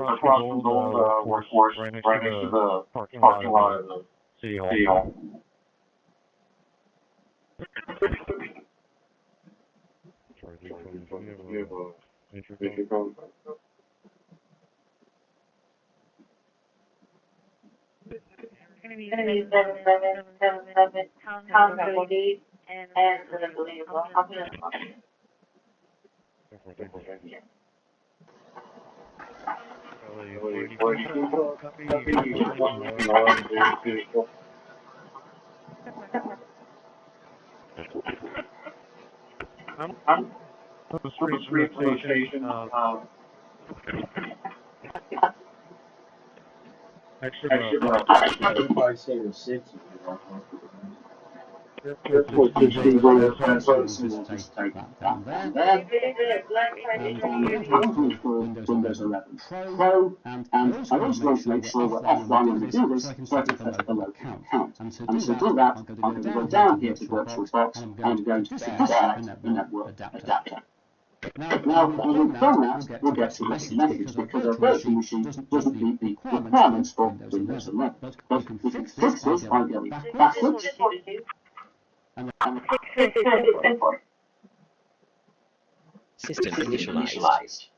across from the old workforce, right next to the parking lot of the City Hall. Pound code 8 and I'll put it on. I'm the street station. Actually, probably say it was 6 if you want. Airport Christi, where Just take that down there. And I'm going to install Windows 11 Pro, and I also want to make sure we're offline when we do this, so I can set up a local account. And to do that, I'm going to go down here to VirtualBox, and I'm going to disconnect the network adapter. Now, when we've done that, we'll get to this message because our virtual machine doesn't meet the requirements for Windows 11. But we can fix this by going backwards. System initialized.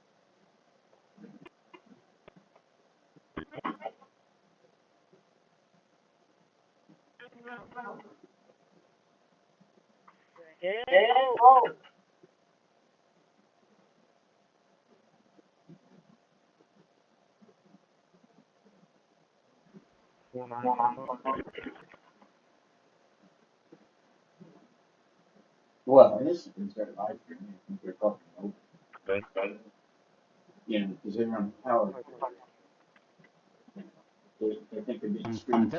Well, this is very live for me. I think they're talking over. Yeah, because they run power. I think they're being screened.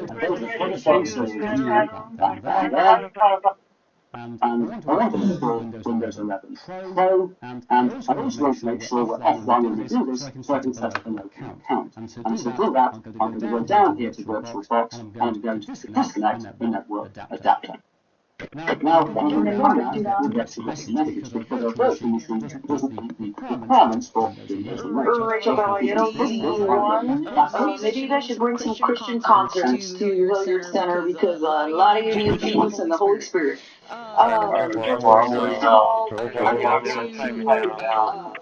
And I want to install Windows 11 Pro, and I also want to make sure we're offline when we do this, so I can set up a local account. And to do that, I'm going to go down here to VirtualBox, and I'm going to disconnect the network adapter. Now, when we run that, we get to this message because our virtual machine doesn't meet the requirements for Windows 11. Maybe you guys should bring some Christian concerts to your Hilliard Center because a lot of you need to listen to the Holy Spirit.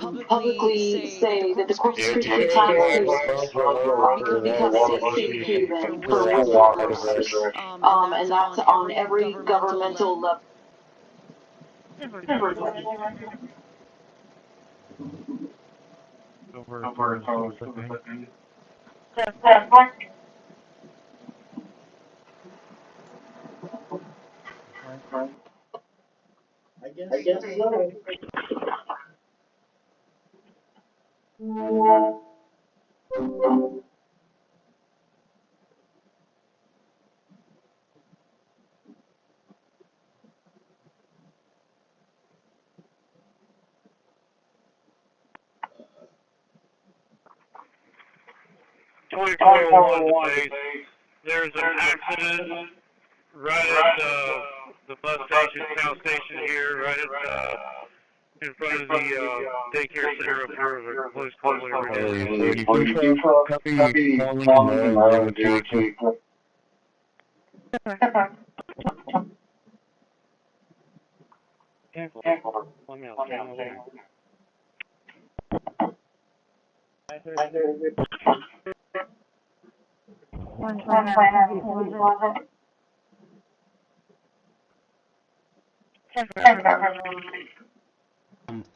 Publicly say that the Corpus Christi time because CCPD for walkers, and that's on every governmental level. I guess so. There's an accident right at the bus station, town station here, right at in front of the daycare center up here, the police club, whatever it is. Copy, calling JT.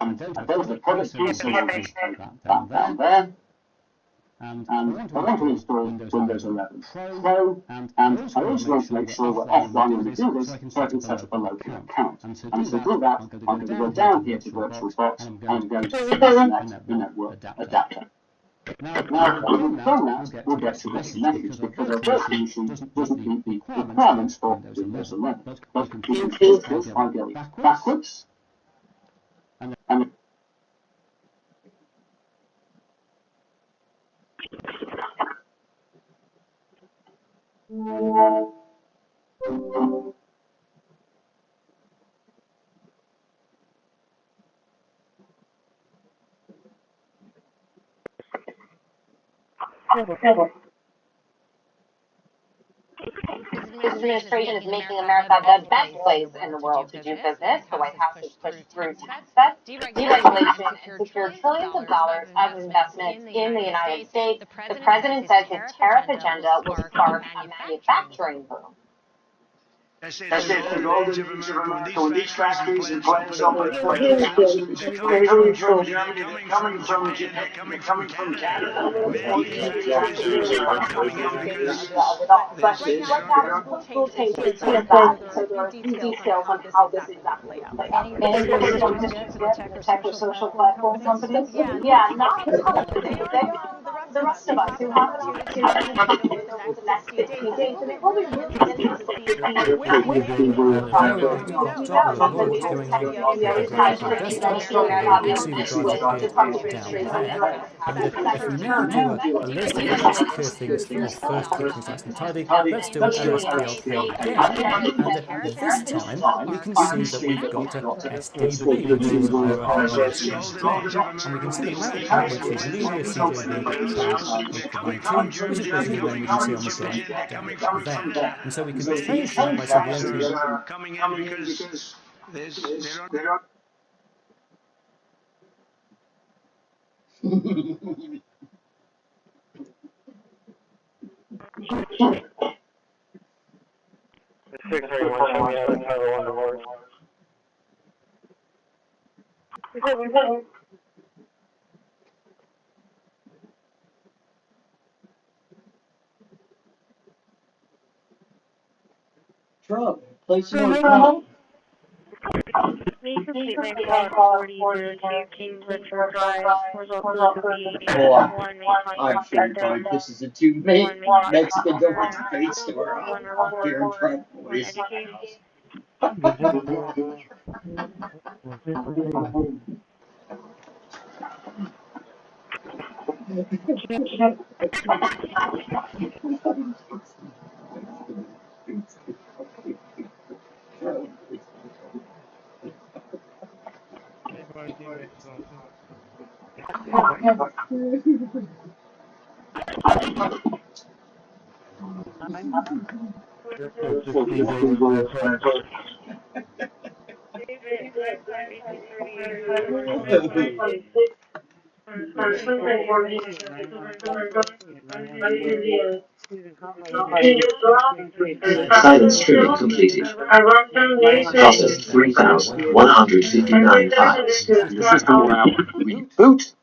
And there's the policy down there. And I want to install Windows 11 Pro, and I also want to make sure we're offline when we do this, so I can set up a local account. And to do that, I'm going to go down here to VirtualBox, and I'm going to disconnect the network adapter. Now, when we've done that, we'll get to this message because our virtual machine doesn't meet the requirements for Windows 11. But we can fix this by going backwards. And This administration is making America the best place in the world to do business. The White House has pushed through tax cuts, deregulation, and secured trillions of dollars of investments in the United States. The president says his tariff agenda will spark a manufacturing boom. That's it for all the needs of America. When these factories and plants open, they're coming from Germany, they're coming from Japan, they're coming from Canada. Many factories are coming in because But right now, this will take place via that, so there are a few details on how this exactly plays out. Any information you get from the tech or social platform companies? Yeah, not a ton of it. They are the rest of us who have an opportunity to go in over the next 60 days, and it will be really interesting to see which Start with a look at what's going on in the graphical desktop. You can see the driver appeared down there. And if we now do a list of let's clear things off first, keep things nice and tidy, let's do an LSBLK again. And this time we can see that we've got a SDB, which is our ESG. And we can see the mount point, which is linear CJB times April 19, which of course is a name we can see on the slide down there. And so we can change that by simply entering coming in because there are The 631 show me how to title one divorce. Trump, place you on Trump. May you complete landfall 4002 King Richard Drive, result to be I'm sure fine. This is a two Mexican government debate store. I'll here in Trump, boys. Silence trimming completed. Processed 3,159 times. The system will now reboot.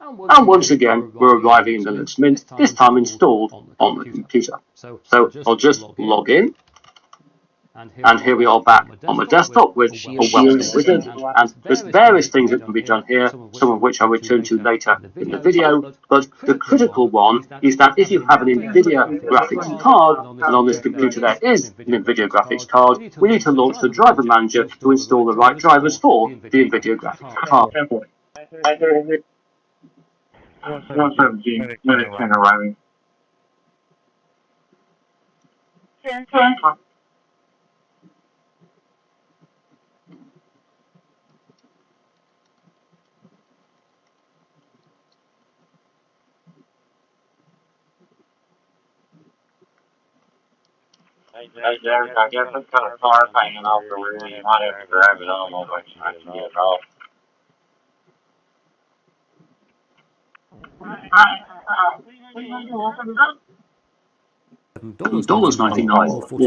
And once again, we're arriving in the Linux Mint, this time installed on the computer. So I'll just log in. And here we are back on the desktop with a welcome wizard, and there's various things that can be done here, some of which I'll return to later in the video, but the critical one is that if you have an NVIDIA graphics card, and on this computer there is an NVIDIA graphics card, we need to launch the driver manager to install the right drivers for the NVIDIA graphics card. 117, minute 10 arriving. 10. I guess it's got a car hanging off the rear. You might have to grab it on, but I can get it off. $99 or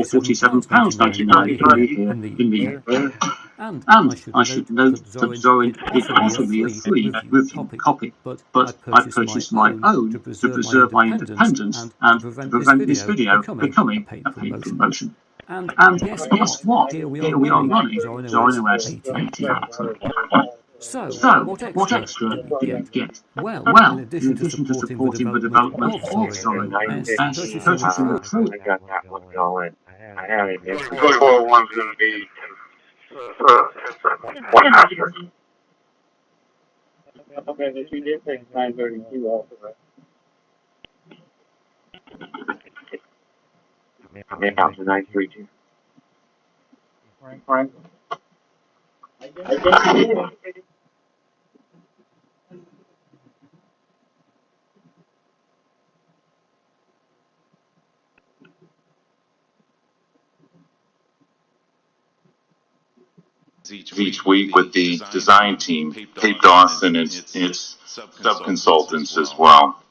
£47.99 in the UK. And I should note that Zorin did offer me a free review copy, but I purchased my own to preserve my independence and to prevent this video becoming a paid promotion. And guess what? Here we are running Zorin OS 18. So, what extra do we get? Well, in addition to supporting the development of Zorin OS, purchasing a Pro. I got that one going. I have it. The first one's going to be one after. Okay, the two different 932 also, right? I'm in out to 932. Right. I guess each week with the design team, Cape Dawson, and its sub-consultants as well.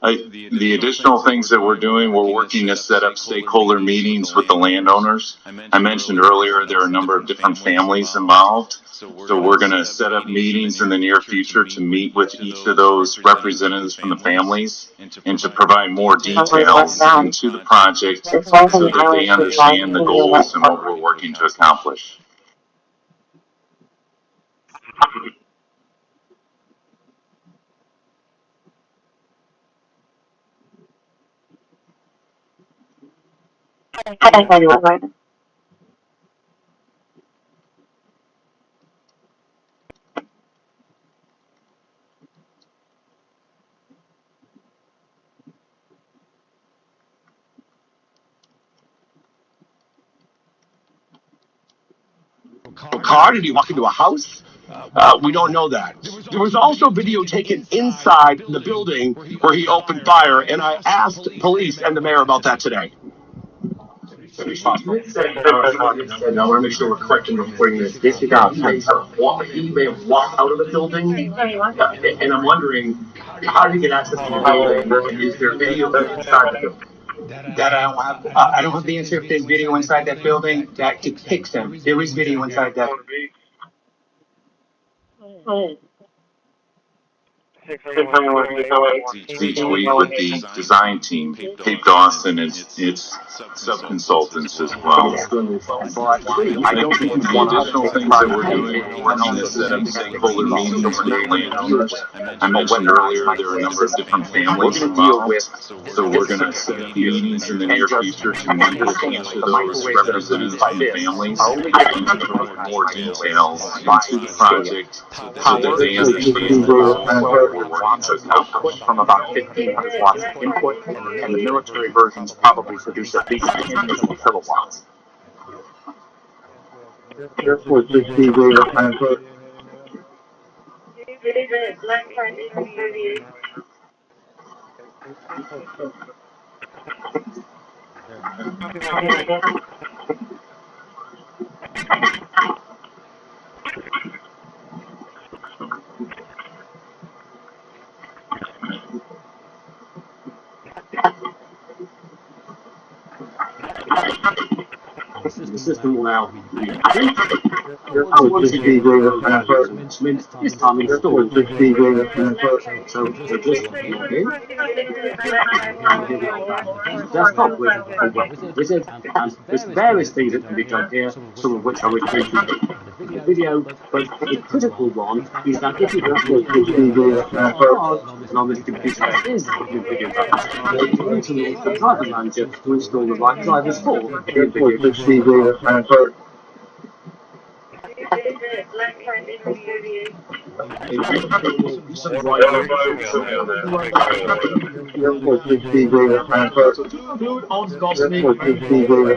The additional things that we're doing, we're working to set up stakeholder meetings with the landowners. I mentioned earlier there are a number of different families involved. So we're going to set up meetings in the near future to meet with each of those representatives from the families and to provide more details into the project so that they understand the goals and what we're working to accomplish. A car? Did he walk into a house? We don't know that. There was also video taken inside the building where he opened fire, and I asked police and the mayor about that today. I want to make sure we're correct in reporting this. Disregard he may have walked out of the building, and I'm wondering, how did he get access to the building? Is there video inside the building? That I don't have the answer if there's video inside that building that depicts him. There is video inside that. Each week with the design team, Cape Dawson, and its sub-consultants as well. The additional things that we're doing, we're working to set up stakeholder meetings with the landowners. I mentioned earlier there are a number of different families involved, so we're going to set up meetings in the near future to meet with each of those representatives from the families and to provide more details into the project so that they understand the goals and what we're working to accomplish. From about 1,500 watts of input, and the military versions probably produce at least 10 kilowatts. The system will now read. I want to be this time installed. So just log in. Desktop with wizard, and there's various things that can be done here, some of which I would take in the video, but the critical one is that if you upload and on this computer is the video you need to launch the driver manager to install the right drivers for the video. Dude owns Cosmic. What they do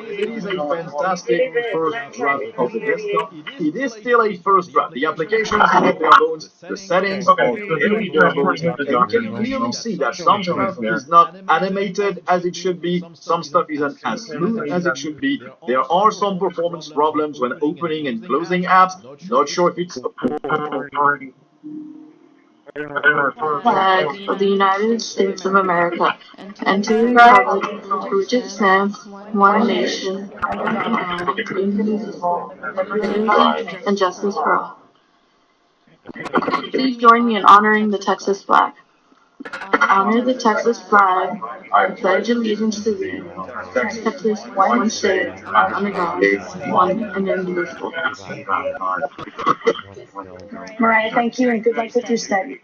is it is a fantastic first draft of the desktop. It is still a first draft. The applications have their bones, the settings are very bare bones, and you can clearly see that some stuff is not animated as it should be, some stuff isn't as smooth as it should be. There are some performance problems when opening and closing apps. Not sure if it's Flag of the United States of America, and to the republic for which it stands, one nation, indivisible, liberty and justice for all. Please join me in honoring the Texas flag. Honor the Texas flag. I pledge allegiance to thee. Texas, one state, under God, one and indivisible. Mariah, thank you, and good luck with your study.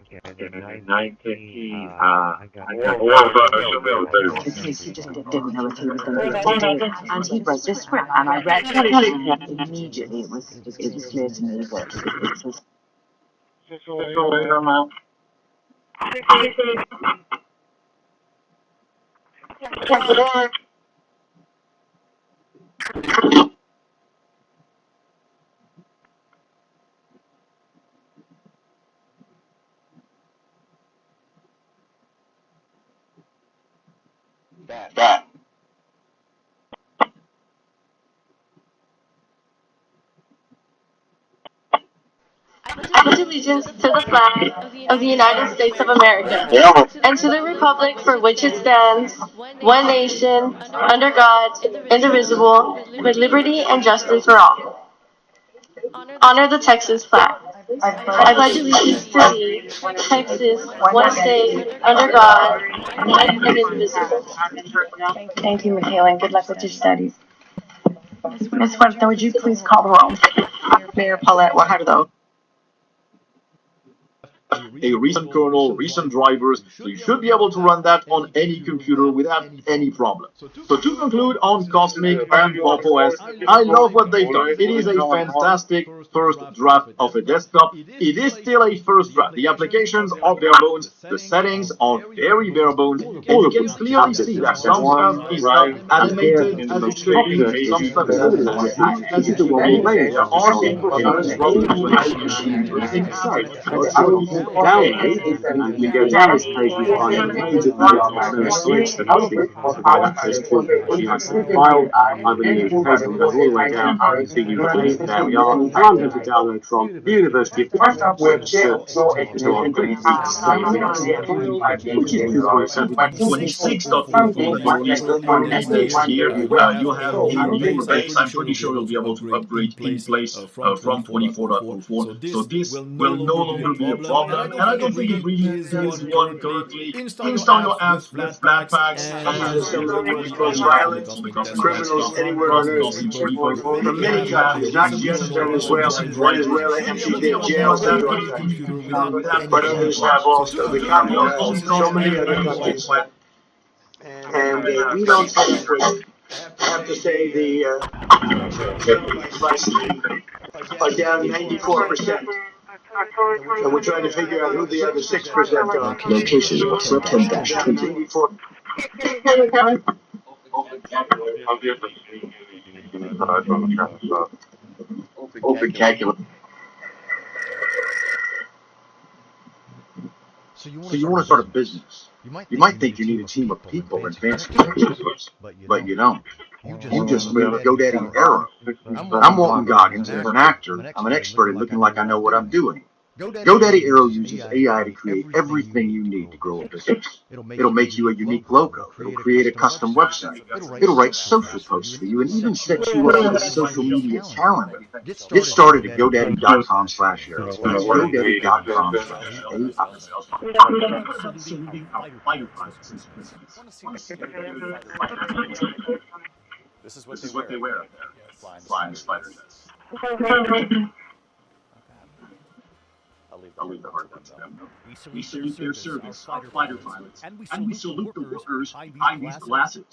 Okay, 9:15. I got in case he just didn't know if he was going to be able to do it. And he wrote this script, and I read it, and immediately it was clear to me that it was. That. I pledge allegiance to the flag of the United States of America and to the republic for which it stands, one nation, under God, indivisible, with liberty and justice for all. Honor the Texas flag. I pledge allegiance to thee, Texas, one state, under God, and indivisible. Thank you, Michaela, and good luck with your studies. Miss Webster, would you please call the roll? Mayor Paulette Guajardo. A recent kernel, recent drivers, so you should be able to run that on any computer without any problem. So to conclude on Cosmic and Pop OS, I love what they've done. It is a fantastic first draft of a desktop. It is still a first draft. The applications are bare bones, the settings are very bare bones, and you can clearly see that some stuff is not animated as it should be, some stuff is not as smooth as it should be. There are some performance problems when I'm using apps. Download, and we go down this page, we find loads of alternate sites that I think provide access to the GIC file. I would need occasionally go all the way down to UK. There we are. And I'm going to download from the University of Texas service to our great heaths which is 2.7. 26.4. And next year, you have a new base. I'm pretty sure you'll be able to upgrade in place from 24.04. So this will no longer be a problem. And I don't think it really is one currently. Install your apps with Flatpaks. Some of them use Ghost Violence because criminals anywhere on earth can check for many times, not just Venezuela, empty their jails, but others have also. The communists, so many other countries. And we don't take credit. I have to say the are down 94%. And we're trying to figure out who the other 6% are. Location -10-20. Open calculus. So you want to start a business. You might think you need a team of people and fancy computers, but you don't. You just need a GoDaddy Arrow. I'm Walton Goggins, and as an actor, I'm an expert at looking like I know what I'm doing. GoDaddy Arrow uses AI to create everything you need to grow a business. It'll make you a unique logo. It'll create a custom website. It'll write social posts for you and even set you up with a social media calendar. Get started at GoDaddy.com/Arrow. That's GoDaddy.com/AI. This is what they wear up there. Flying spider nets. I'll leave the hard part to them. We salute their service, our fighter pilots, and we salute the workers behind these glasses.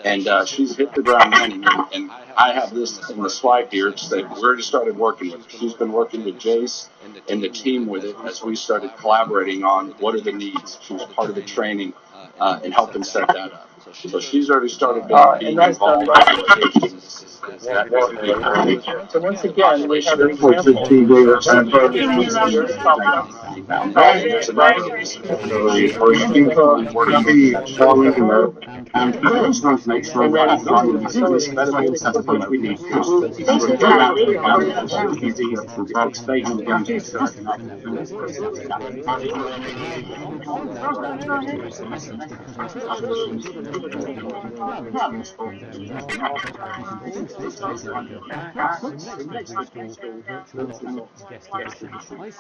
And she's hit the ground running. And I have this in the slide here that we already started working with her. She's been working with Jace and the team with it as we started collaborating on what are the needs. She was part of the training and helping set that up. So she's already started being involved in applications. So once again, we have an example. And I also want to make sure that I'm not going to do this better than something we need to do. Easy to workspace and going to setting up.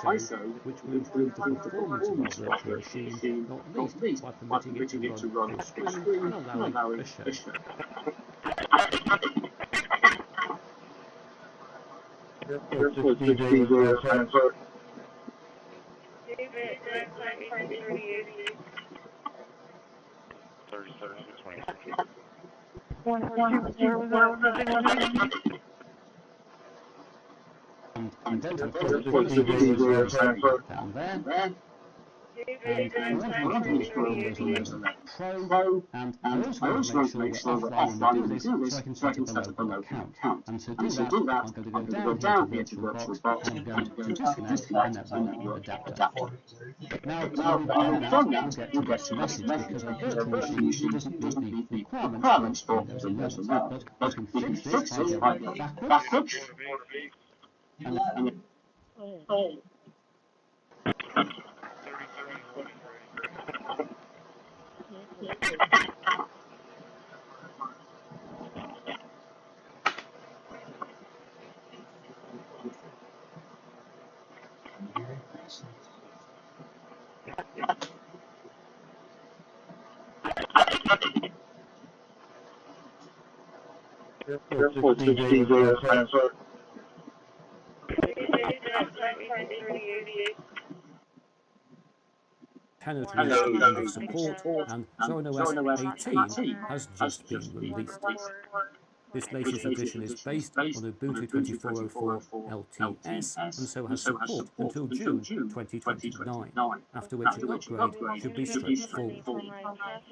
ISO, which will improve the performance of our virtual machine, not least by permitting it to run full screen and allowing a share. indent our code down there. And I want to install Windows 11 Pro, and I also want to make sure we're offline when we do this, so I can set up a local account. And to do that, I'm going to go down here to VirtualBox, and I'm going to disconnect the network adapter. Now, when we've done that, we'll get to message, because our virtual machine doesn't meet the requirements for Windows 11. But we can fix this by going backwards, and cannot reach the end of support, and ZoneOS 18 has just been released. This latest edition is based on Ubuntu 24.04 LTS, and so has support until June 2029, after which an upgrade should be straightforward.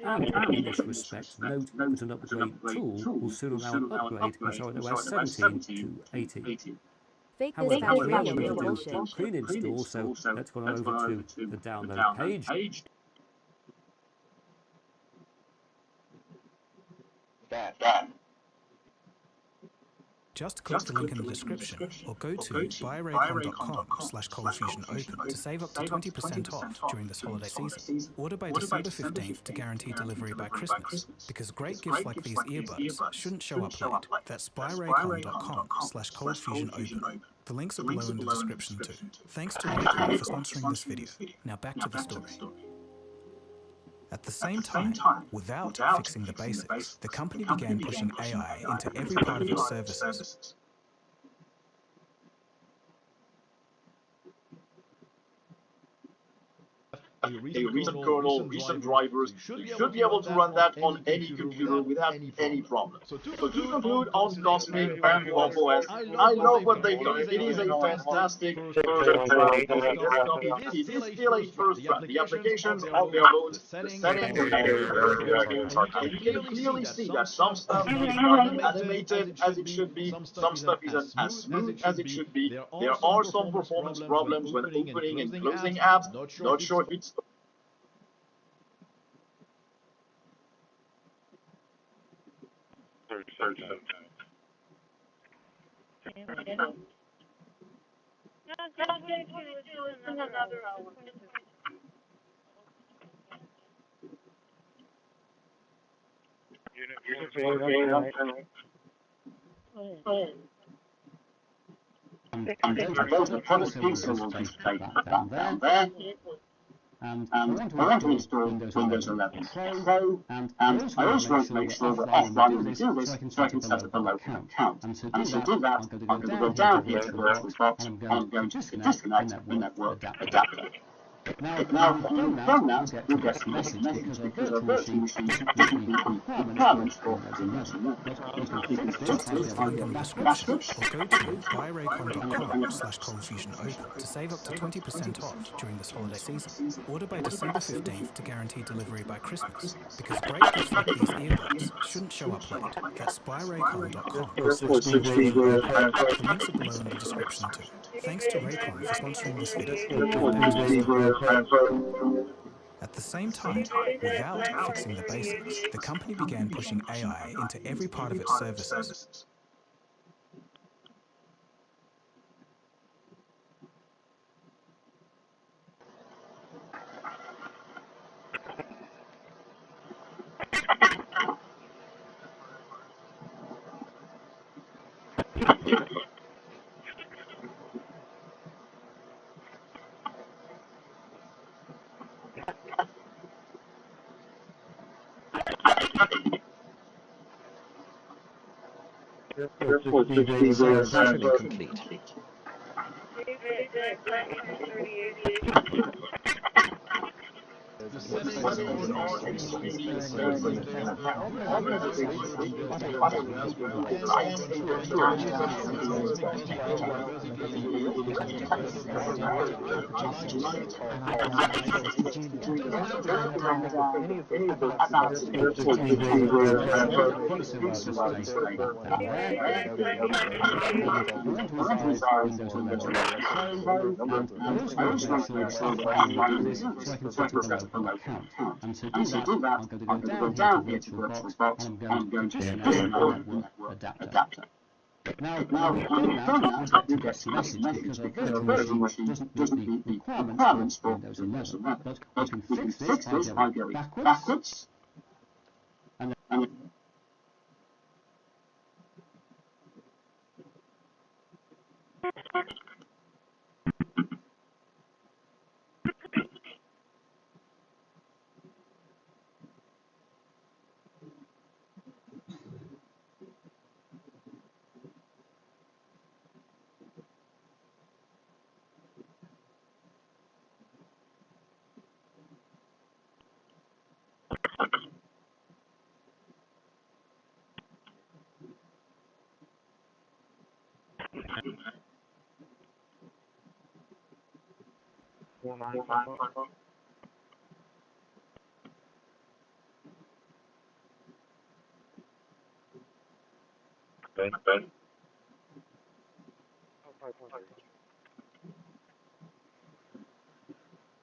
And in this respect, note that an upgrade tool will soon allow an upgrade from ZoneOS 17 to 18. However, we are going to do a clean install, so let's go over to the download page. Just click the link in the description or go to buyraycon.com/coldfusionopen to save up to 20% off during this holiday season. Order by December 15th to guarantee delivery by Christmas, because great gifts like these earbuds shouldn't show up late. That's buyraycon.com/coldfusionopen. The links are below in the description too. Thanks to Raycon for sponsoring this video. Now back to the story. At the same time, without fixing the basics, the company began pushing AI into every part of its services. A recent kernel, recent drivers, you should be able to run that on any computer without any problem. So to conclude on Cosmic and OS, I love what they've done. It is a fantastic first draft. It is still a first draft. The applications on their own, the settings, and you can clearly see that some stuff is not animated as it should be, some stuff isn't as smooth as it should be. There are some performance problems when opening and closing apps. Not sure if it's I'm going to build a product pixel down there. And I want to install Windows 11 Pro, and I also want to make sure we're offline when we do this, so I can set up a local account. And to do that, I'm going to go down here to the VirtualBox, and I'm going to disconnect the network adapter. Now, when we've done that, you'll get a message, because our virtual machine doesn't meet the requirements for Windows 11. Just click the link in the description or go to buyraycon.com/coldfusionopen to save up to 20% off during this holiday season. Order by December 15th to guarantee delivery by Christmas, because great gifts like these earbuds shouldn't show up late. That's buyraycon.com/coldfusionopen. The links are below in the description too. Thanks to Raycon for sponsoring this video. At the same time, without fixing the basics, the company began pushing AI into every part of its services. Complete. The settings are extremely standard. They're probably basically built in Corpus, but I am going to enter a new variable cosmic dumbfuck pheasant to run it just to run it. Don't have to look at any of those attributes to change where the piece of display down there. And I want to resize Windows 11 Pro, and I also want to make sure that offline will do this so I can set up a local account. And to do that, I'm going to go down here to VirtualBox, and I'm going to disconnect the network adapter. Now, when we've done that, we'll get to this message because our virtual machine doesn't meet the requirements for Windows 11. But we can fix this by going backwards. And then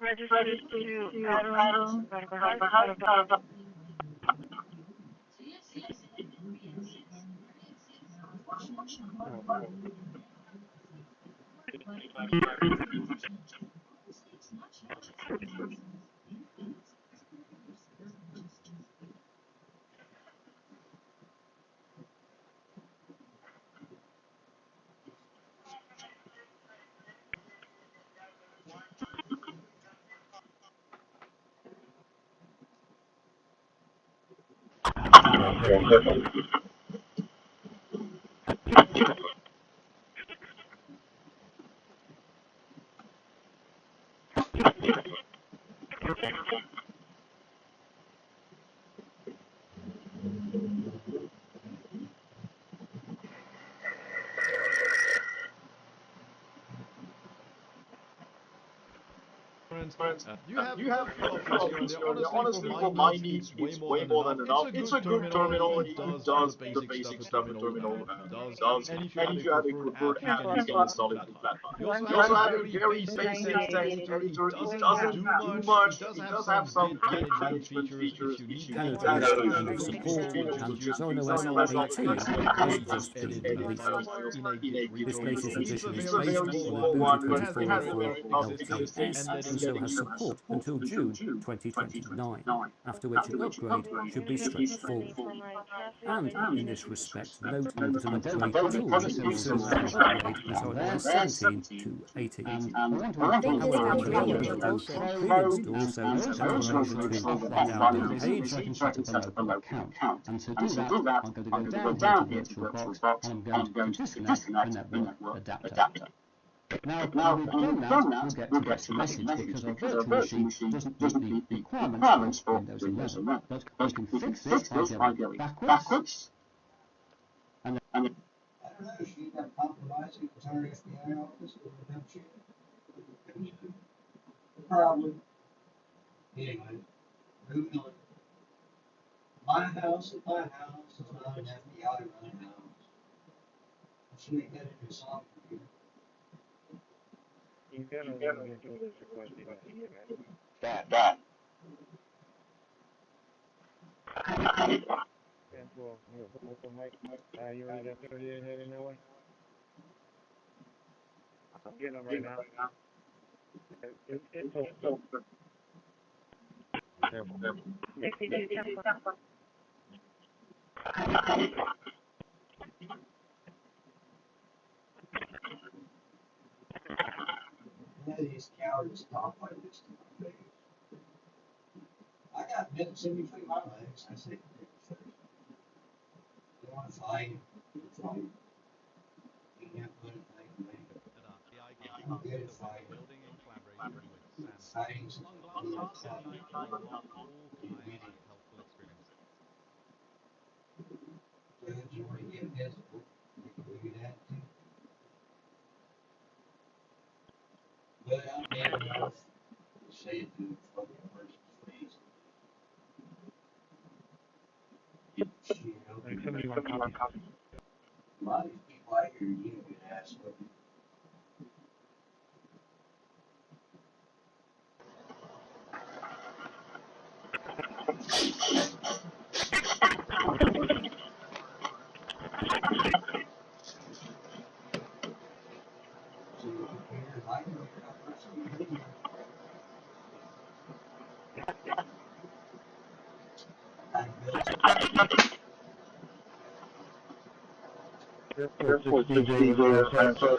registered to Adam, Adam. You have Corpus here, and honestly, for my needs, it's way more than enough. It's a good terminal. It does all the basic stuff a terminal does. And if you have a preferred app, you can install it in Flatpak. You also have a very basic text editor. It doesn't do much. It does have some git management features if you need Kind that. of end of support, and Zone OS 18 has just been released. This latest edition is based on Ubuntu 24.4 LTS and so has support until June 2029, after which an upgrade should be straightforward. And in this respect, note that an upgrade tool will similarly upgrade from OS 17 to 18. However, the local do pre-install, so don't remember to download the page. I can set up a local account. And to do that, I'm going to go down here to VirtualBox, and I'm going to disconnect the network adapter. Now, when we've done that, we'll get to this message because our virtual machine doesn't meet the requirements for Windows 11. But we can fix this by going backwards. And then I don't know, should you have compromised the entire FBI office or without you? Probably. Anyway, moving on. My house is not an FBI run house. I should make that into a song for you. You gotta do this request, man. That. Yeah, well, Mike, you already got 38 heading that way? I'm getting them right now. It's open. Careful. 62 tempo. None of these cowards talk like this to my face. I got bits in between my legs. I say, they want to fight. Fight. You can't put a thing in me. I'm good at fighting. sightings. Good, you want to get visible. We can do that too. But I'm big enough to say it to the fucking person's face. Like somebody want to copy. A lot of these people out here, you get ass whipping.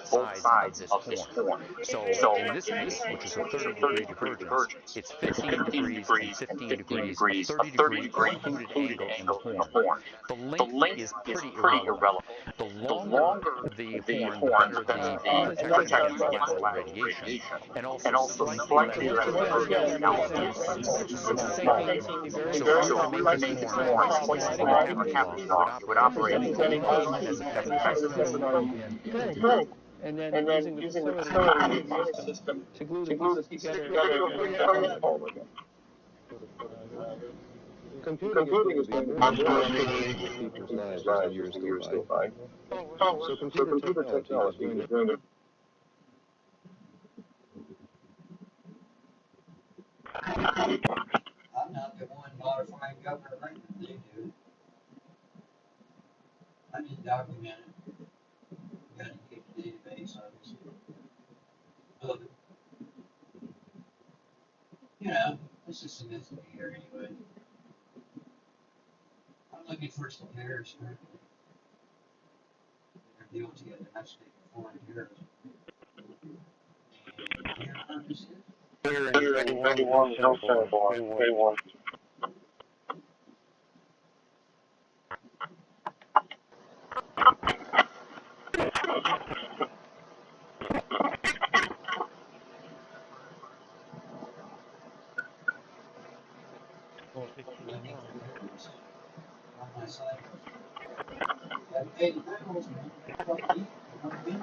Both sides of this horn. So in this case, which is a 30-degree divergence, it's 15 degrees and 15 degrees, a 30-degree occluded angle in the horn. The length is pretty irrelevant. The longer the horn, the better the protection against lateral radiation, and also slightly less so we like to make this horn pointing or capitalized would operate as a Good. And then using the facility system to glue the pieces together all again. Computing is going to be more people's lives as the years go by. So computer technology is going to I'm not the one modifying government right now, they do. I just document it. Got to keep the database, obviously. But, you know, this is some infamy here anyway. I'm looking for some terrorists currently. They're dealing together, that's taking foreign terrorism. And your purpose is? Anyone, no sample, anyone. On my side. Hey, the criminals, man, fuck you, you know what I mean?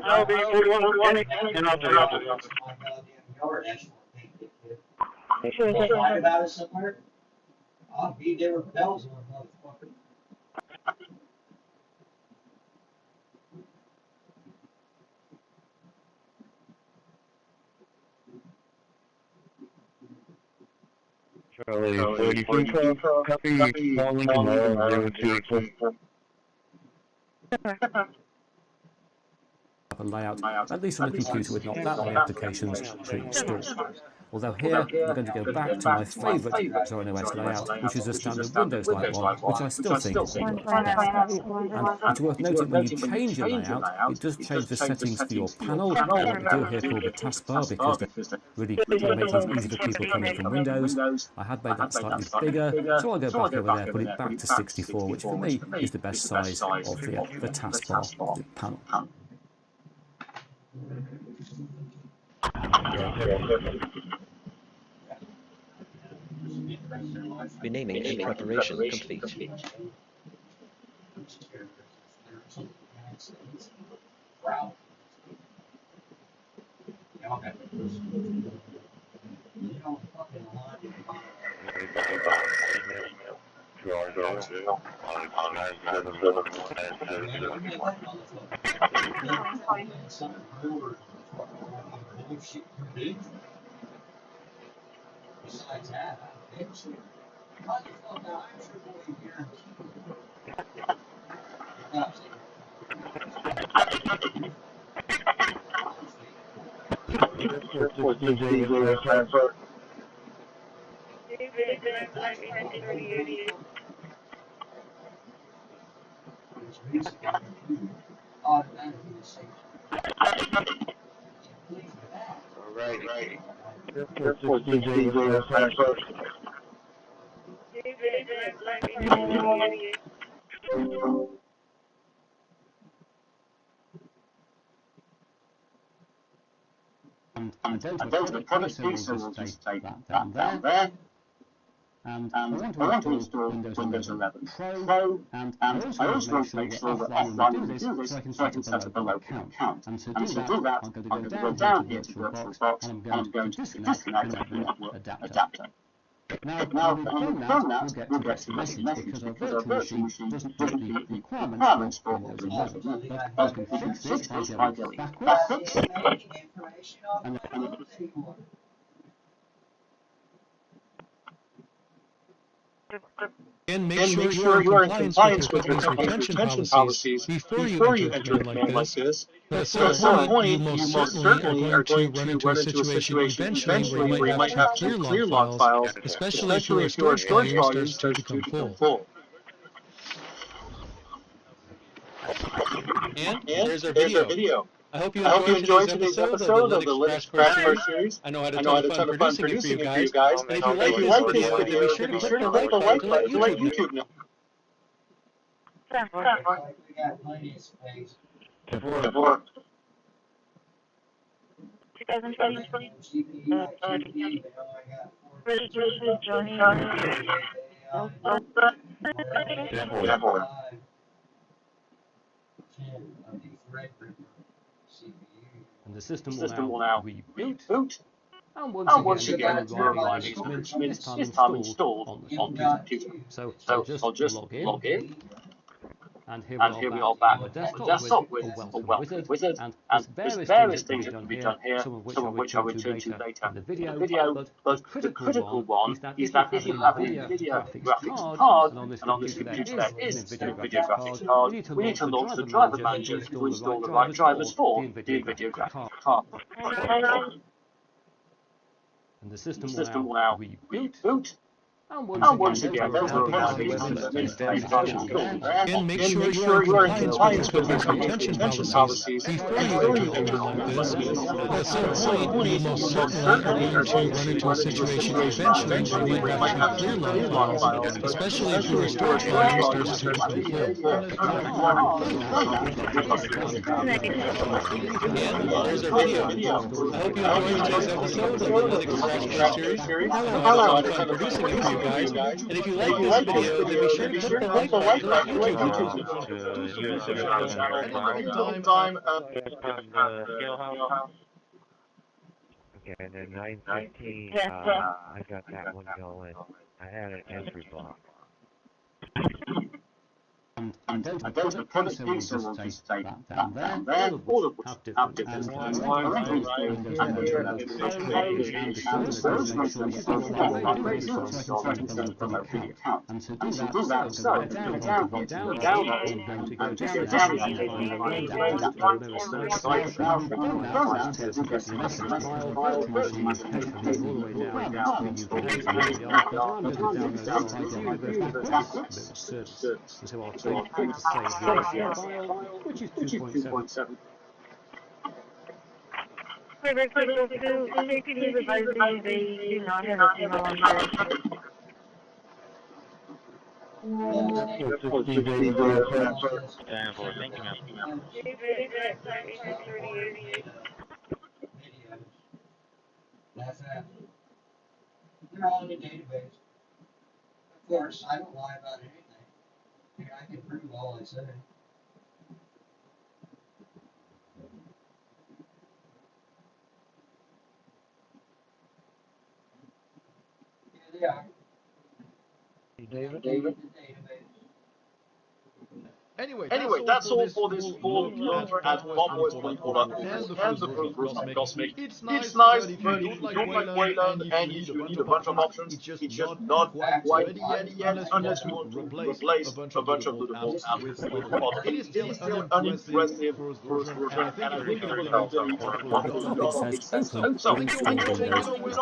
I'll be 41 and I'll do it. Lie about it somewhere? I'll be there with bells on, motherfucker. Charlie, 33 copy, calling tomorrow, 02. A layout, at least on a computer with not that many applications pre-installed. Although here, I'm going to go back to my favourite OS layout, which is a standard Windows-like one, which I still think is the best. And it's worth noting when you change a layout, it does change the settings for your panel, or what we do here called the taskbar, because they really make things easy for people coming from Windows. I had made that slightly bigger, so I'll go back over there, put it back to 64, which for me is the best size of the taskbar panel. renaming and preparation complete. Wow. Besides that, I don't think Which basically the computer automatically saves please with that. Alrighty. Airport 60 0 first. And And I I go go to to the the product product piece, piece so and we'll we'll just just take take that that down there. there. And I And want I to want to install install Windows Windows 11 11 Pro, Pro, and I and also I want to also make want to sure make we're sure we're offline when offline we when do we this, do so this, I can so I set can up a set up a local local account. account. And to And do to that, do that, I'm going to I'm go going to go down here to down the here to the virtual virtual box, box, and I'm and going I'm going to to disconnect the disconnect the network network adapter. adapter. Now, Now, when we've when done we've that, done that, we'll get we'll to get this to this message because our because our virtual virtual machine machine doesn't doesn't meet the meet the requirements for requirements for Windows Windows 11. 11. But But we can we can fix this fix by this by going going backwards. backwards. Information off And my phone anymore. And make And sure make you are sure in you are in compliance with your compliance with your company's company's retention retention policies policies before you before enter you a enter a command like command like this. this. But at But some at some point, you point, most you most certainly are certainly are going to going run to into a run into a situation situation eventually where you where might you have might to have to clear log clear log files, files, especially if especially your if your storage storage volume volume starts to starts to become become full. full. And And there's our there's our video. video. I hope you I hope you enjoyed today's enjoyed today's episode of the episode of the Linux Linux Crash Course Crash Course series. series. I know I had a I know ton I of had a fun ton of fun producing it for you producing it for you guys. guys. And if you And like if you this like this video, then be video, sure then to be click sure the to click like the button like to let button to let YouTube know. YouTube know. Looks like we got plenty of space. Before 2020. GPU like GPU, but all I got This 4 is Johnny. AI. that board. 10 of the Threadripper CPU. And the The system will system now will now reboot. reboot. And once And once again, we're again, we're arriving at arriving the at the instrument, this instrument, time this time installed installed on the on the computer. computer. So I'll So just I'll just log in, log in, and here we and are here we back are back on the on the desktop with desktop a with a welcome welcome wizard, wizard, and and there's there's various various things things that that can can be be done done here, here, some of which I'll return to later in the video, but the critical one is that if you have a NVIDIA graphics card, and on this computer there is an NVIDIA graphics card, we need to launch the driver manager to install the right drivers for the NVIDIA graphics card. And the The system will system now will now reboot. reboot. And And once once again, again, those those are our are product product pieces, pieces so that we'll we'll just take take that that down down there. there. And make And sure make you are sure in you are in compliance with your compliance with your company's company's retention retention policies policies before you enter a command like this. But at some point, you most certainly are going to run into a situation eventually where you might have to clear log files, especially if your storage volume starts to become full. And there's our video. I hope you enjoyed today's episode of the Linux Crash Course series. I know I had a ton of fun producing it for you guys. And if you like this video, then be sure to click the like button to let YouTube know. Time, Okay, and then 9:15, I got that one going. I had an entry block. And I go to the go to the product piece, so we'll just take that down there. All of which have different. And I went to install Windows 11 Pro, and before we go, make sure you offline when we do this, so I can set up a local account. And to do that, I'm going to go down here to the down, I'm going to go down here to the adapter, and mirror side slash, and we've done that to get the message file, virtual machine, and then all the way down to UK, and there we are. But I'm going to download this by Universal Backups service. And so I'll click to save the initial file, which is 2.7. So CCPD is advising they do not have a signal on here. And for thank you, ma'am. That's it. They're all in the database. Of course, I don't lie about anything. I can prove all I say. Here they are. David? The database. Anyway, that's all for this full look at Bob was playing for that Corpus and the first version of Cosmic. It's nice, but if you don't like Wayland and if you need a bunch of options, it's just not quite ready yet unless you want to replace a bunch of the default apps with other. It is still an impressive first version, and I think it will help them At the top it says open or install Windows application.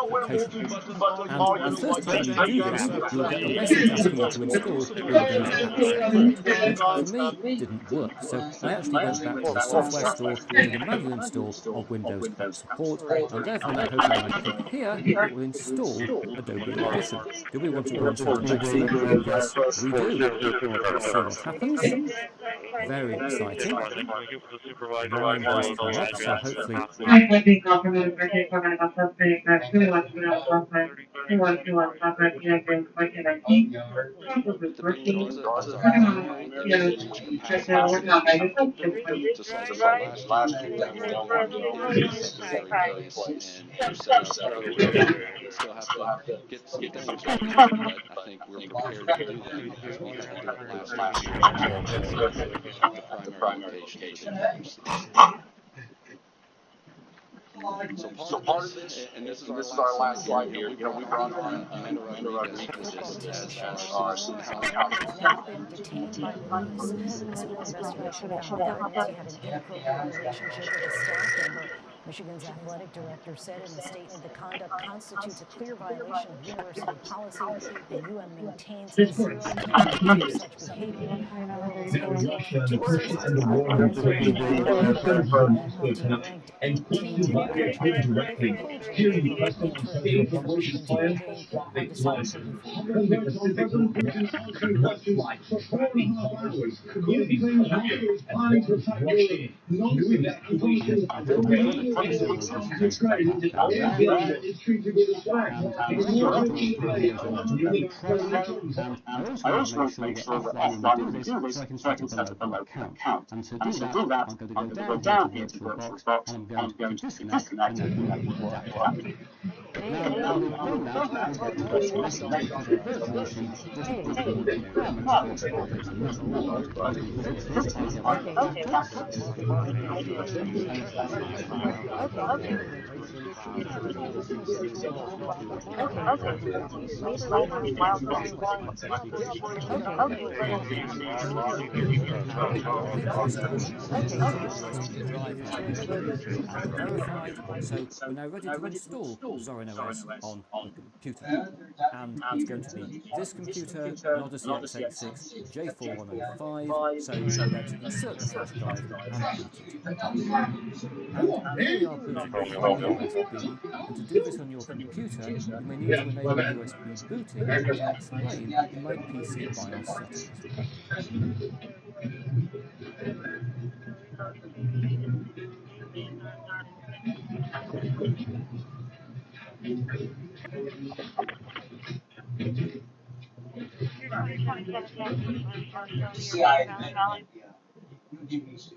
And the first time you do this, you will get a message asking you to install Windows App Support, which for me didn't work. So I actually went back to the software store and did a manual install of Windows App Support, and therefore now hoping when I click here, it will install Adobe Audition. Do we want to run some patsey? Yes, we do. Let's see what happens. Very exciting. Line has come up, so hopefully The big thing is our primary image capacity is not built just like we had last year where we only did a secondary place and two setups for everything. We still have to get some things right, but I think we're prepared to do that because we had to do it last year so we could test the primary location for the emergencies. So part of this, and this is our last slide here, we brought on Amanda Rodriguez for this as our in-house has now been detained by police. A civil investigation found evidence he had an inappropriate relationship with a staff member. Michigan's athletic director said in a statement the conduct constitutes a clear violation of university policy, and UM maintains zero tolerance for such behavior. Morals have drawn criticism over his ranked 18th in the country. They conclude the interim rules for Michigan's bowl game are decidedly and I also want to make sure that offline when we do this, so I can set up a local account. And to do that, I'm going to go down here to virtual box, and I'm going to disconnect, and then we'll adapt it. Now, doing that, we'll get to this message because the virtual machine doesn't need the environment for there's another leopard as we fix this. I get that. Hit this time, USB drive has been loaded and verified, so we're now ready to install Zorin OS on the computer. And it's going to be this computer, an Odyssey x86 J4105, so let's insert the flash drive and boot it. And here we are booting from USB, and to do this on your computer, you may need to enable USB booting, which I explain in my PC BIOS settings. See, I admit, yeah. You give me to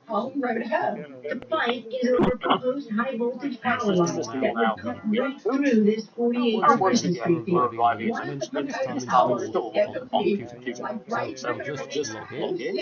Call right ahead. The fight is over proposed high voltage power lines that would cut right through this 48 Christmas tree field. Why the power ever paid like right So I'll just log in.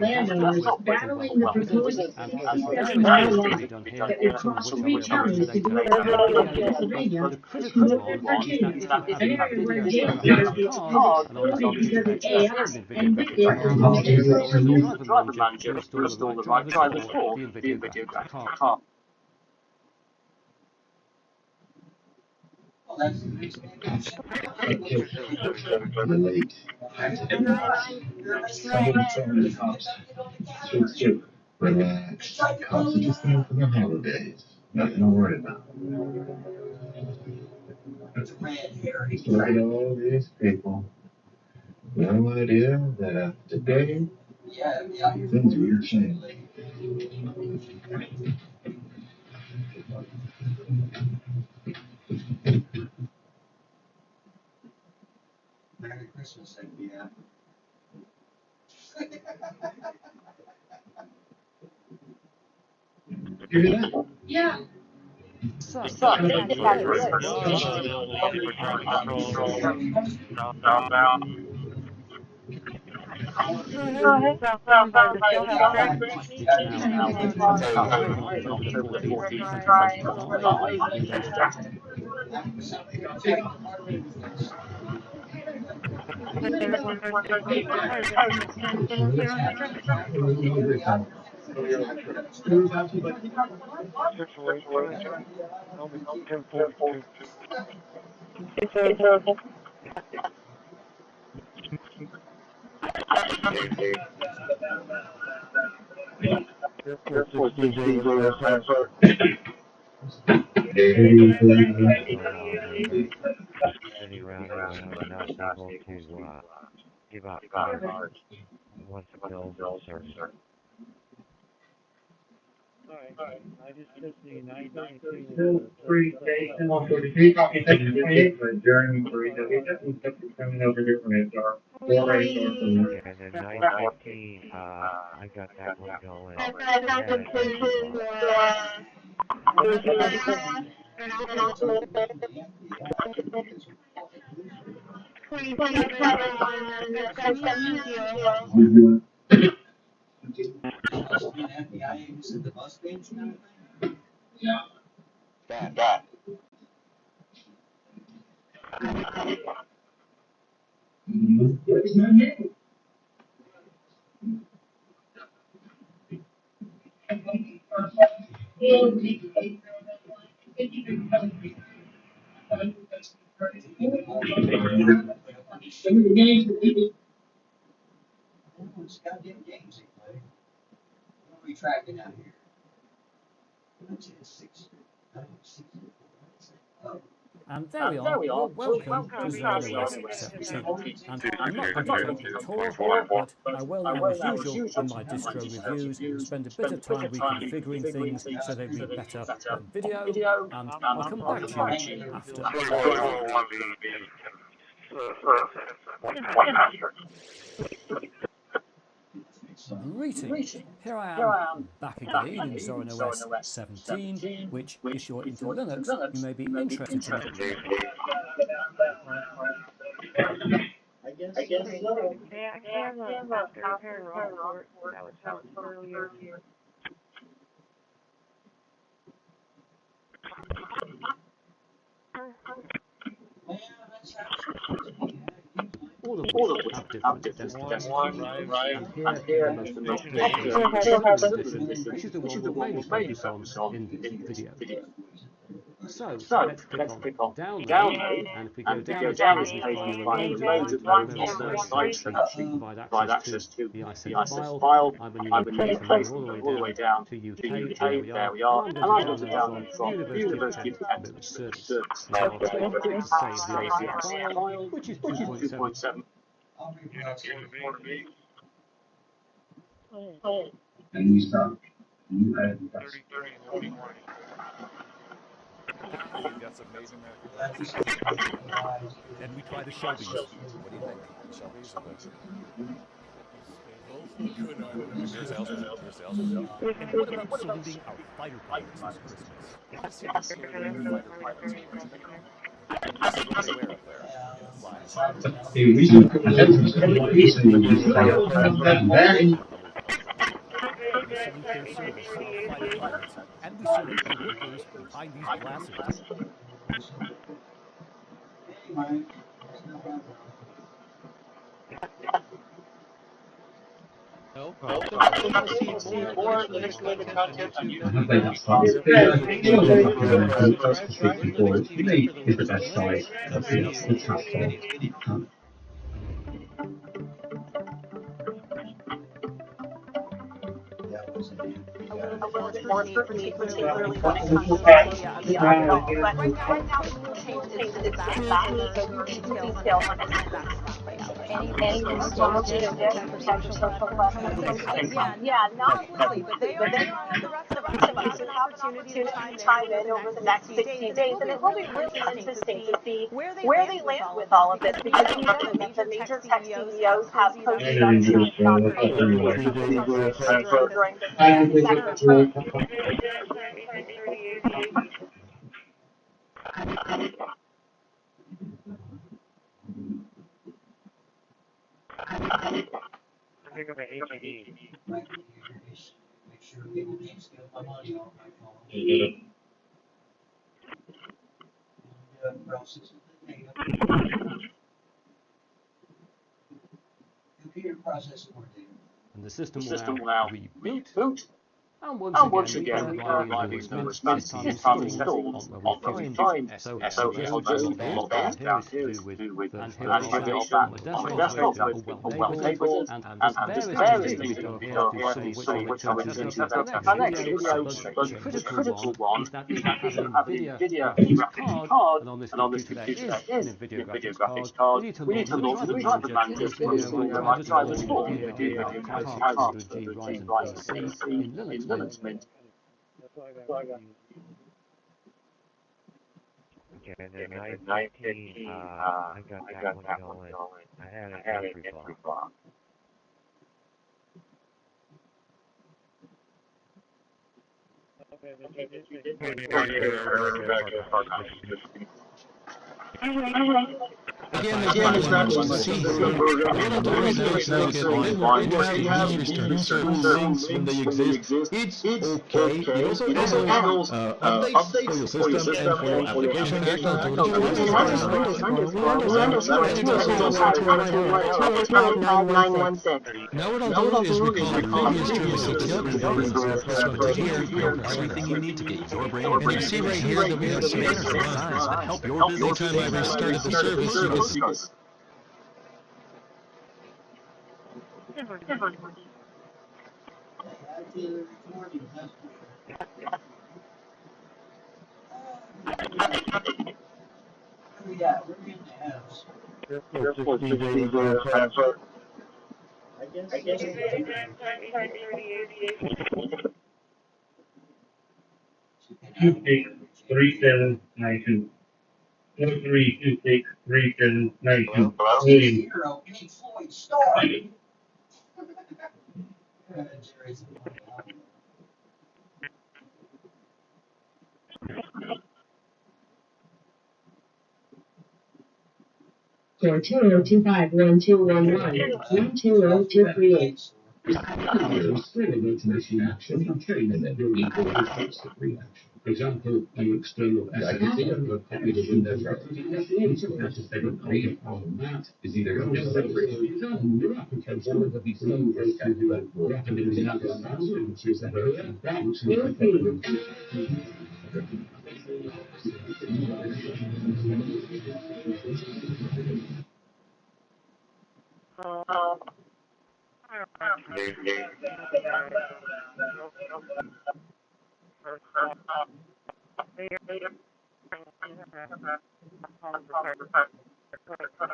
landowners battling the proposed And 67 mile line that would cross three counties to do it out of Pennsylvania the to critical Northern one is Virginia, that if you an have area where video jail going cars on get a card, and exploded obviously because of the AI extended video and graphics video card, you need to from use the driver manager to install the right drivers for the NVIDIA graphics card. Relate. Somebody told me the cops. It's true. Relax. Cops are just there for the holidays. Nothing to worry about. Look at all these people. No idea that after today, things will change. Merry Christmas, yeah. Hear that? Yeah. So, Regardless, for traffic control, southbound. Southbound by the Shell Creek. now, to drive on October the 14th, 2025, Windows Just wait till it's only 10:42. It's Airport 16 transfer. City router was not able to give out cards once the bill service. Alright, I just took the 919 Free station 143, copy 78, for Jeremy for EW, coming over here from HR. 484 for me. and then 915, I got that one going. Yeah. And there we are. Well, welcome to Zero 17. And I'm not going to take the tour, but I will, as usual, in my distro reviews, spend a bit of time reconfiguring things so they read better on video, and I'll come back to you after. Greetings! Here I am, back again in Zorin OS 17, which, if you're into Linux, you may be interested to know. I guess so. They actually have a Authoritarian report that was out earlier. All of which have different destinations. And here, the most edition, which is the one we'll mainly focus on in this video. So let's click on download, and if we go down this page, we find loads of sites that provide access to the iSend file. I'm going to place them all the way down to UK, there we are, and I'm going to download from University of Texas Service. Now I'll click to save the iSend file, which is 2.7. And we start. We've got some amazing American. And we try the Shelbys. What do you think? The Shelbys or the... Here's Elsman. And what about saluting our fighter pilots this Christmas? Let's see the saluting fighter pilots. This is what they wear up there. We should put the salute their service, our fighter pilots, and we salute the workers behind these glasses. More Linux-related content on YouTube. Is the best side of the platform. Particularly when it comes to the article. But right now, we'll change this to the back, so more details on how that's play out. Any responsibility of this for social class? Yeah, not really, but they are like the rest of us. An opportunity to chime in over the next 60 days, and it will be really interesting to see where they land with all of this, because we know that the major tech CEOs have posted on during the about HED. Right here is make sure people can't steal my money off my phone. Process the data. Computer processing more data. And the system The will system will now now reboot. reboot. And And once once again, again, we we are are driving driving induction induction this time this time installed installed on on where where we we find. find. So So I'll I'll just just log out. log out. Down here is to do with And and here here we we are are back on the on the desktop desktop with with people well well labeled. labeled. And there's And there's various things various that we things can we do can here, do some here, of which some I'll of which return I'll to return the to next the next video. video. But But the the critical critical one one is that is if you that have if an you have an NVIDIA NVIDIA graphics graphics card, card, and on this and on this computer there computer is there an is NVIDIA an NVIDIA graphics graphics card, we card, need to we need launch to the launch the driver driver manager in manager this in this video. video. I'll I'll just try call to the install NVIDIA NVIDIA graphics graphics card card under G under G Ryzen Ryzen PC PC in Linux in Mint. Linux Mint. Okay, and then And 915, 9:15, I got I that got one that one going. going. I had an I had an entry entry block. block. Okay, but you did We're make back in part Again, it's not a C system version. What I'm doing is now Now it's saying you have these certain links when they exist. It's okay. It also handles updates for your system and for your application. Actually, It handles Windows Phone. We handle Windows Phone too. It's just how it's running here. 205-916. what I'll Now what do I'll is do is recall the recall previous the German previous CTL configuration, press button here, you'll have everything you need to get your brain your and you brain. see And you right see here right that we here have that we have standard standard designs that help your help your business. Anytime I restarted the service, you could see Airport 16 data transfer. I guess Exact time 5:38. 263792. 43263792. Hello? William. Zero, Pink Floyd story. For 2025-1211, 120-238. External machine action and train and then doing the reaction. For example, an external SSD and a copy of Windows application. So that's a second copy on that is either on your application or the same as the recommended application, which is that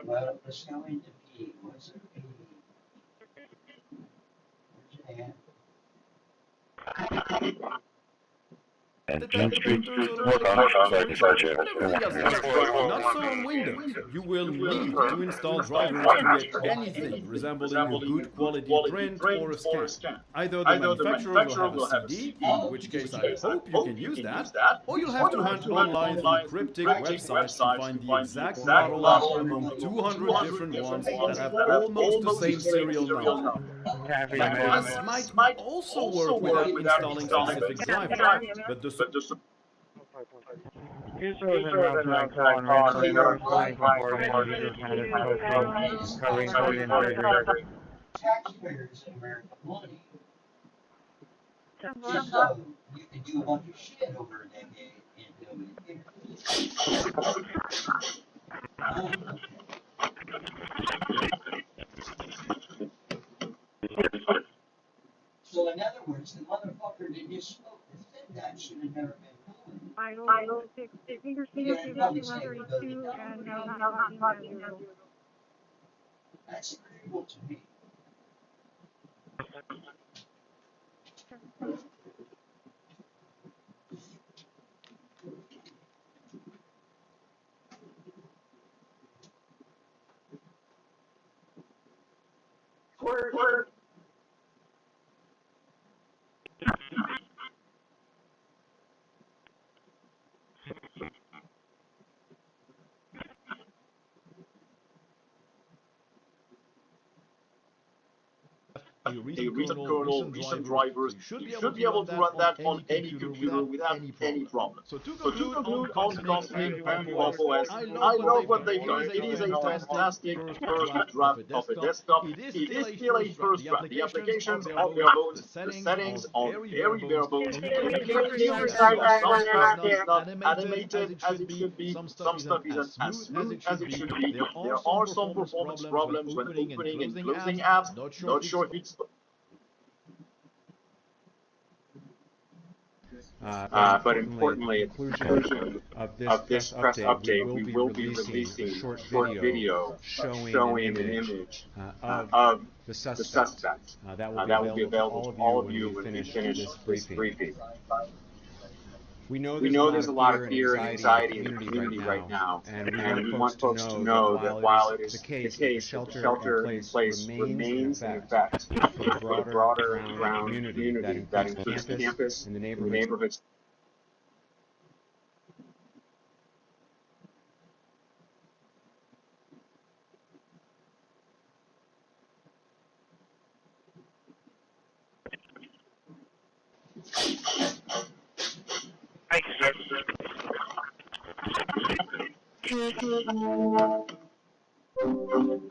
Well, let's go into P. What's a P? Where's it at? And Jim Street work on it. But everything else is fine. Not so on Windows. You will need to install drivers to get anything resembling a good quality print or a scan. Either the manufacturer will have a CD, in which case I hope you can use that, or you'll have to hunt online through cryptic websites to find the exact model among 200 different ones that have almost the same serial number. This might also work without installing specific drivers, but the Here's an outside call and radio flying from Oregon. He just had his posting covering Korean surgery. Taxpayers in America money. So you can do a bunch of shit over a decade and nobody cares. So in other words, the motherfucker that just spoke that said that should have never been done. Idle 6 finger speed 232 and now not talking as usual. That's agreeable to me. Word. recent kernel, recent drivers. You should be able to run that on any computer without any problem. So to conclude on cosmic and Chrome OS, I love what they've done. It is a fantastic first draft of a desktop. It is still a first draft. The applications are bare bones. The settings are very bare bones. And you can clearly see that some stuff is not animated as it should be. Some stuff isn't as smooth as it should be. There are some performance problems when opening and closing apps. Not sure if it's but importantly, at the conclusion of this press update, we will be releasing a short video showing an image of the suspect. That will be available to all of you when we finish this briefing. We know there's a lot of fear and anxiety in the community right now, and we want folks to know that while it is the case that the shelter in place remains in effect for the broader ground community that includes campus and the neighborhoods. Thank you, sir.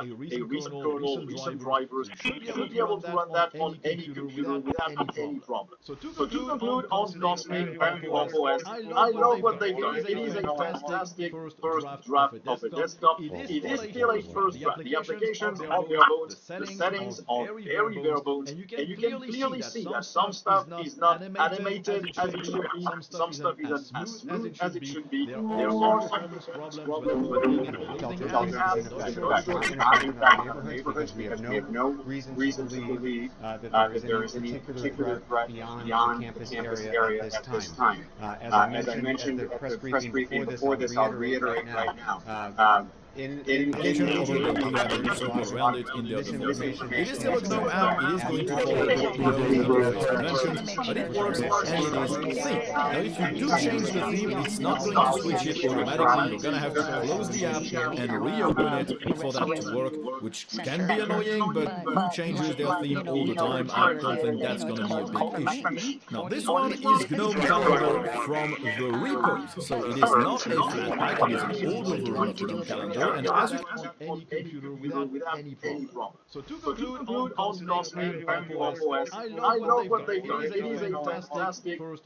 A recent kernel, recent drivers. You should be able to run that on any computer without any problem. So to conclude on cosmic and Chrome OS, I love what they've done. It is a fantastic first draft of a desktop. It is still a first draft. The applications are bare bones. The settings are very bare bones. And you can clearly see that some stuff is not animated as it should be. Some stuff isn't as smooth as it should be. There are some performance problems when opening and closing apps. Because we have no reason to believe that there is any particular threat beyond the campus area at this time. As I mentioned at the press briefing before this, I'll reiterate right now. In addition, although they do have a circle around it in their information, it is still a GNOME app, it is going to follow the interface conventions, but it works and it is synced. Now if you do change the theme, it's not going to switch it automatically, you're going to have to close the app and reopen it for that to work, which can be annoying, but who changes their theme all the time? I don't think that's going to be a big issue. Now this one is GNOME Calendar from the repos, so it is not a Flatpak, it is an older version of GNOME Calendar. And as you on any computer without any problem. So to conclude on cosmic and Chrome OS, I love what they've done. It is a fantastic first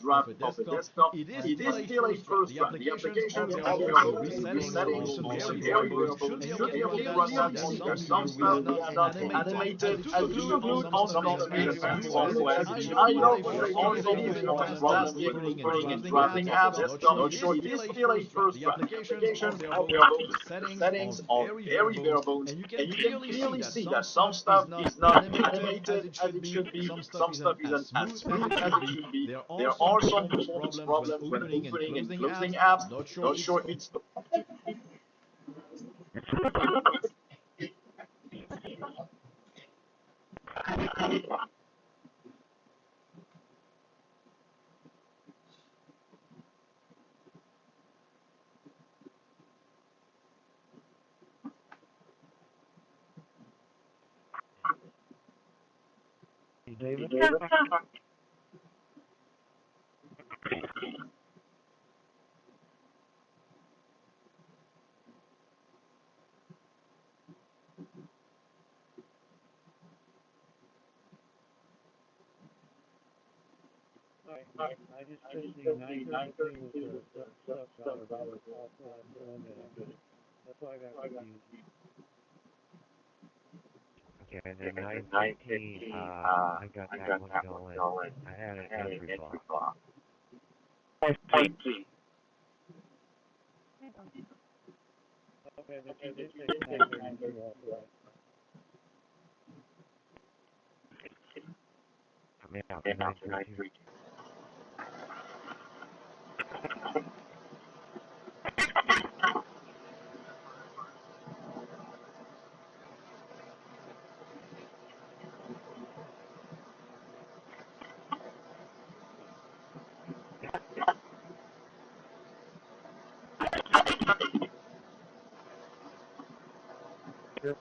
draft of a desktop. It is still a first draft. The applications are bare bones. The settings are very bare bones. You should be able to run that on there. Some stuff is not animated as you conclude on cosmic and Chrome OS. I love what they've done. It is a fantastic opening and drafting apps. Not sure it is still a first draft. The applications are bare bones. The settings are very bare bones, and you can clearly see that some stuff is not animated as it should be. Some stuff isn't as smooth as it should be. There are some performance problems when opening and closing apps. Not sure if it's David? I just checked the 913 was stuff about it. That's why I got confused. Okay, and then 913, I got that one going. I had an entry block. Okay, but you did say 932 also, right? Yeah, 932.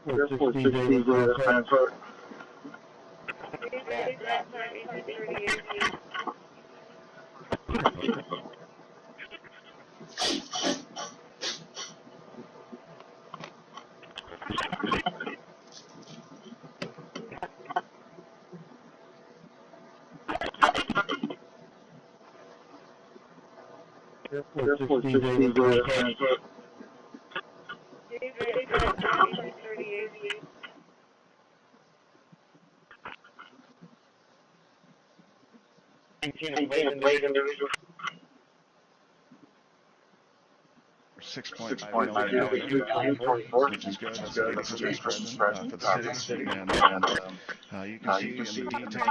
Airport 16 transfer. Airport 16 David Broadcast. Late individual. 6.5 million values, which is good. That's a big increase present for the city. And you can see in the detail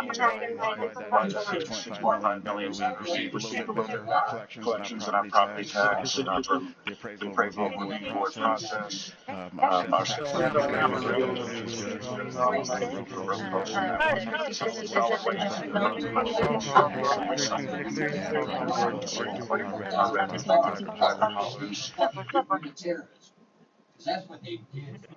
why that is 6.5 million better. We received a little bit better collections on our property tax from the appraisal review board process. Our Terrorism. Because that's what they did.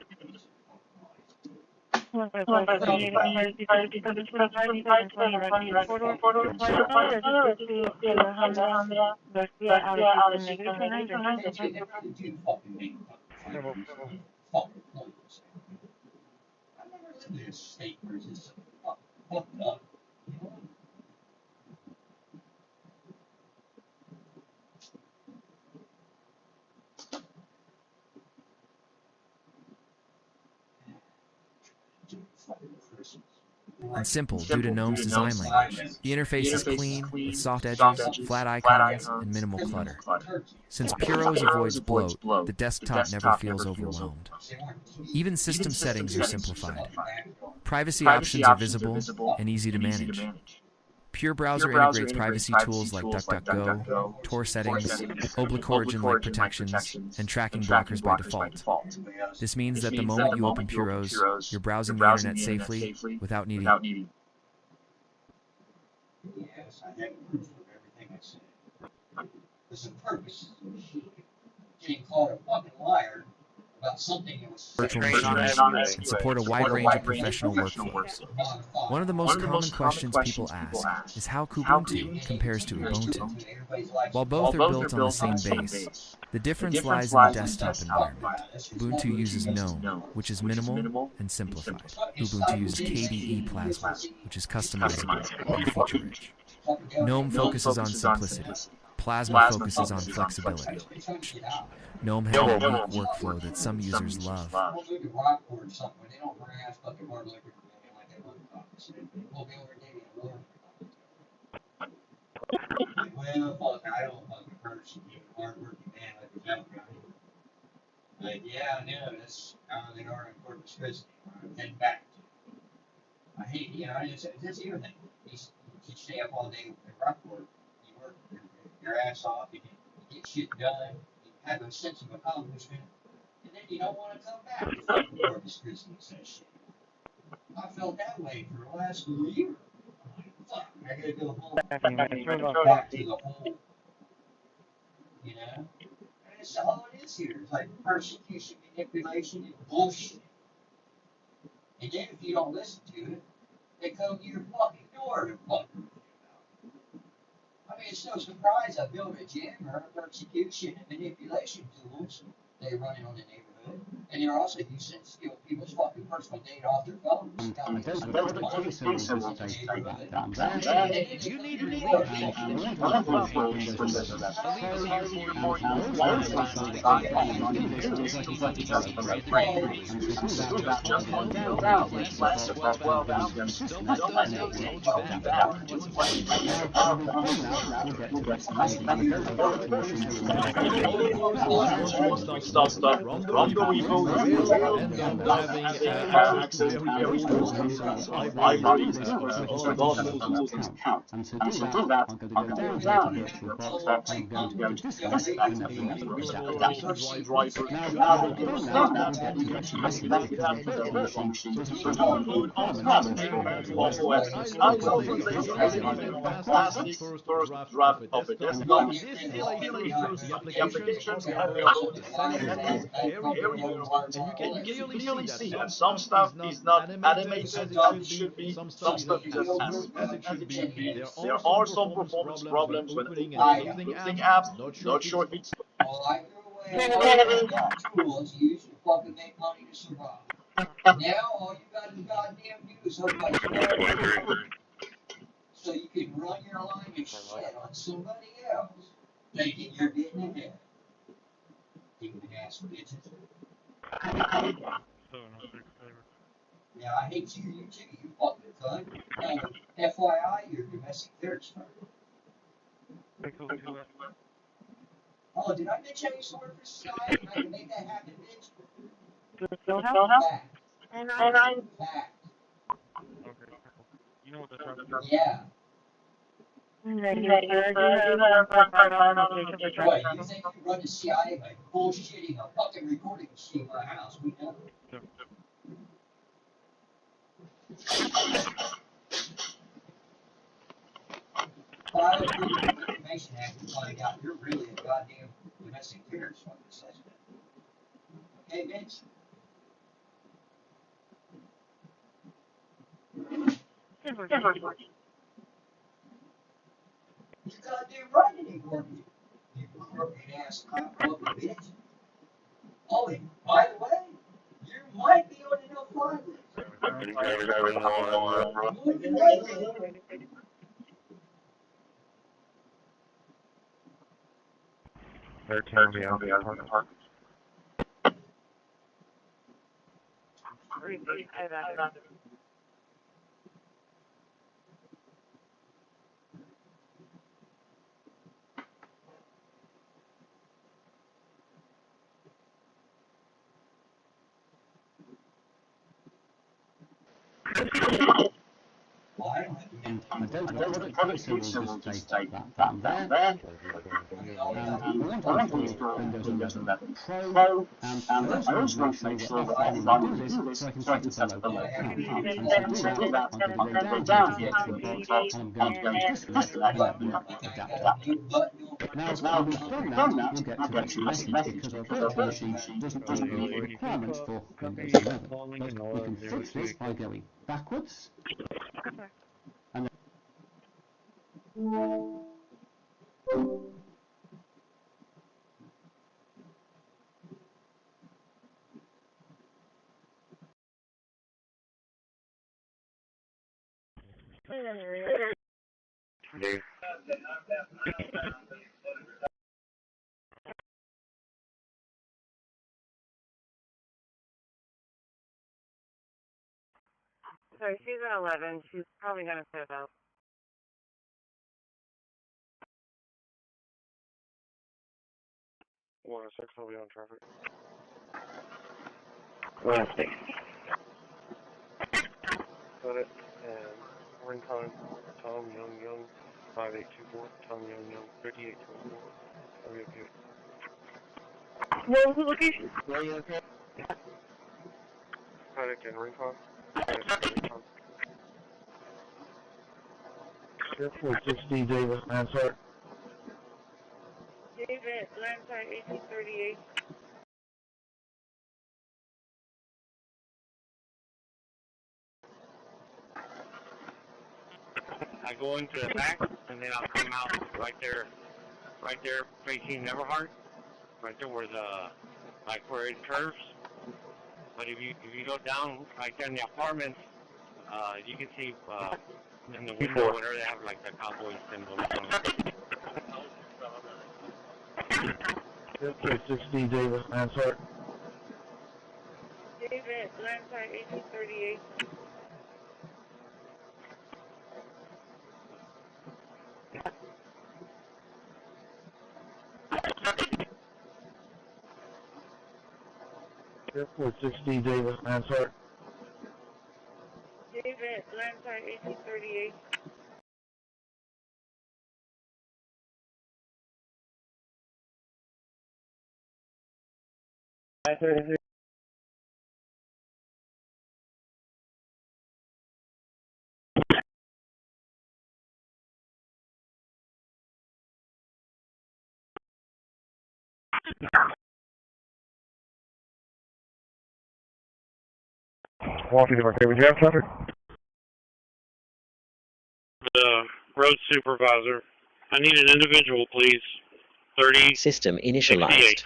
And simple due to GNOME's design language. The interface is clean, with soft edges, flat icons, and minimal clutter. Since Puros avoids bloat, the desktop never feels overwhelmed. Even system settings are simplified. Privacy options are visible and easy to manage. Pure Browser integrates privacy tools like DuckDuckGo, Tor settings, oblique origin-like protections, and tracking blockers by default. This means that the moment you open Puros, you're browsing the internet safely without needing... Yes, I have proof of everything I said. There's a purpose. Getting called a fucking liar about something that was virtual machines and support a wide range of professional workflows. One of the most common questions people ask is how Kubuntu compares to Ubuntu. While both are built on the same base, the difference lies in the desktop environment. Ubuntu uses GNOME, which is minimal and simplified. Ubuntu uses KDE Plasma, which is customizable and feature-rich. GNOME focuses on simplicity. Plasma focuses on flexibility. GNOME has a unique workflow that some users love. Well, fuck, I don't fucking persecute hard-working man like the jump guy. But yeah, I know, that's how they are in Corpus Christi. I'm heading back to. I hate, you know, that's the other thing. You stay up all day at Rockport, you work your ass off, you get shit done, you have a sense of accomplishment, and then you don't want to come back to fucking Corpus Christi and say shit. I felt that way for the last year. I'm like, fuck, I gotta go home. Back to the hole. You know? And that's all it is here. It's like persecution, manipulation, and bullshit. And then if you don't listen to it, they come to your fucking door to fuck with you about. I mean, it's no surprise I built a jammer, persecution, and manipulation tools they're running on the neighborhood. And they're also using to steal people's fucking personal data off their phones. You need relief. Stop. From the remote and having access to every library and to do that, I'm going to go down here to the box and go to discuss it and then we will first draft of the desktop. The application every And you can clearly see that some stuff is not animated as it should be, some stuff is not as smooth as it should be. There are some performance problems when opening apps. Not sure if it's Well, I threw away all the tools used to fucking make money to survive. Now all you got to goddamn do is hook up so you can run your line of shit on somebody else, thinking you're getting ahead. Even ass bitches. Yeah, I hate you too, you fucking cunt. FYI, you're domestic terrorist. Oh, did I mention I used to work for society and I can make that happen, bitch? Still help? Fact. And I'm Fact. You know what the truck is? Yeah. Negative, sir. I do have 1.5 on application for truck. What, you think you run the CIA by bullshitting a fucking recording machine in my house? We know. File Freedom of Information Act and find out you're really a goddamn domestic terrorist fucking suspect. Okay, bitch? You goddamn right it ain't working. You crooked ass cop fucking bitch. Oh, and by the way, you might be on the no-fly list. They're telling me I'll be out of the park. And I don't have product key, so we'll just take that there. And I want to install Windows 11 Pro, and I also want to make sure that offline when we do this, so I can set up a local account. And to do that, I'm going to go down here to the virtual box, and I'm going to disconnect my network adapter. Now, when we've done that, we'll get to this message, because our virtual machine doesn't meet the requirements for Windows 11. But we can fix this by going backwards, and then Sorry, she's at 11. She's probably going to fit out. One of 6 will be on traffic. Last day. Got it. And ring time, Tom Young, 5824, Tom Young, 3824. Are we okay? What was the location? Are you okay? Product and ring time. Airport 6D Davis, Lansart. David, Lansart 1838. I go into the back, and then I'll come out right there facing Everhart, right there where where it curves. But if you go down right there in the apartments, you can see in the window whenever they have like the cowboy symbol. Airport 6D Davis, Lansart. David, Lansart 1838. Airport 6D Davis, Lansart. David, Lansart 1838. I-33. Walking to Marquette, would you have traffic? The road supervisor. I need an individual, please. 30. System initialized. 68.